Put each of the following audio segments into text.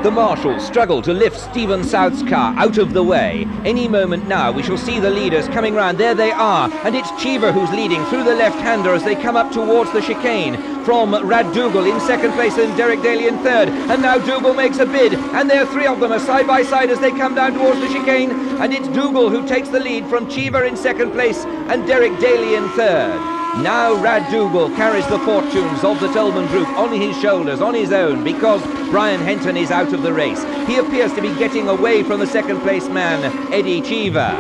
The marshals struggle to lift Stephen South's car out of the way. Any moment now we shall see the leaders coming round. There they are, and it's Cheever who's leading through the left-hander as they come up towards the chicane. From Rad Dougall in second place and Derek Daly in third, and now Dougall makes a bid, and there three of them are side by side as they come down towards the chicane, and it's Dougall who takes the lead from Cheever in second place and Derek Daly in third. Now Rad Dougall carries the fortunes of the Toleman group on his shoulders, on his own, because Brian Henton is out of the race. He appears to be getting away from the second place man, Eddie Cheever.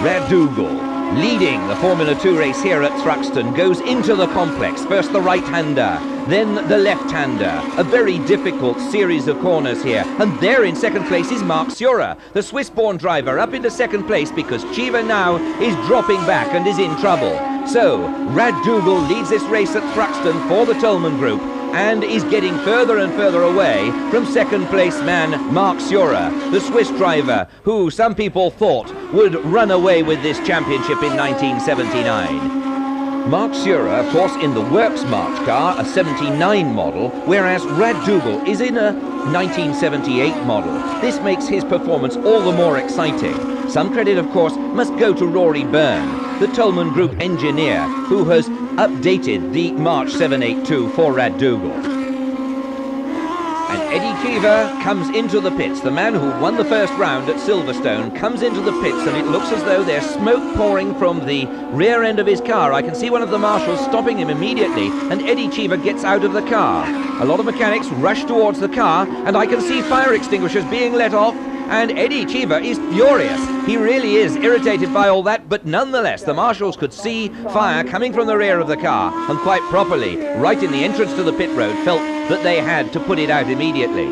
Rad Dougall, leading the Formula 2 race here at Thruxton, goes into the complex. First the right-hander, then the left-hander. A very difficult series of corners here. And there in second place is Marc Surer, the Swiss-born driver, up into second place because Cheever now is dropping back and is in trouble. So, Rad Dougall leads this race at Thruxton for the Toleman group and is getting further and further away from second place man Marc Surer, the Swiss driver who some people thought would run away with this championship in 1979. Marc Surer, of course, in the Works March car, a 79 model, whereas Rad Dougall is in a 1978 model. This makes his performance all the more exciting. Some credit, of course, must go to Rory Byrne, the Toleman Group engineer, who has updated the March 782 for Rad Dougall. And Eddie Cheever comes into the pits. The man who won the first round at Silverstone comes into the pits, and it looks as though there's smoke pouring from the rear end of his car. I can see one of the marshals stopping him immediately, and Eddie Cheever gets out of the car. A lot of mechanics rush towards the car, and I can see fire extinguishers being let off, and Eddie Cheever is furious. He really is irritated by all that, but nonetheless, the marshals could see fire coming from the rear of the car, and quite properly, right in the entrance to the pit road, felt that they had to put it out immediately.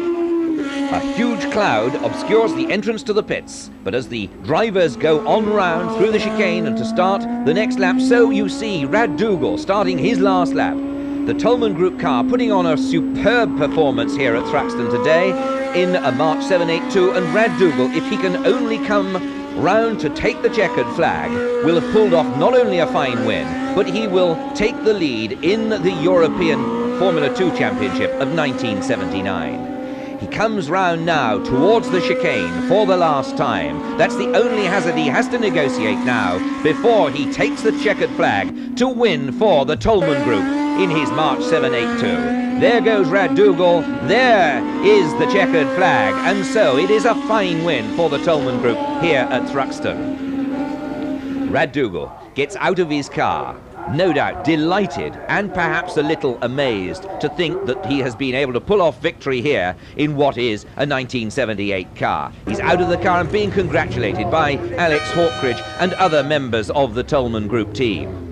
A huge cloud obscures the entrance to the pits, but as the drivers go on round through the chicane and to start the next lap, so you see Rad Dougall starting his last lap. The Toleman Group car putting on a superb performance here at Thruxton today in a March 782, and Rad Dougall, if he can only come round to take the checkered flag, will have pulled off not only a fine win, but he will take the lead in the European Formula 2 Championship of 1979. He comes round now towards the chicane for the last time. That's the only hazard he has to negotiate now before he takes the checkered flag to win for the Toleman Group in his March 782. There goes Rad Dougall, there is the checkered flag, and so it is a fine win for the Toleman Group here at Thruxton. Rad Dougall gets out of his car, no doubt delighted and perhaps a little amazed to think that he has been able to pull off victory here in what is a 1978 car. He's out of the car and being congratulated by Alex Hawkridge and other members of the Toleman Group team.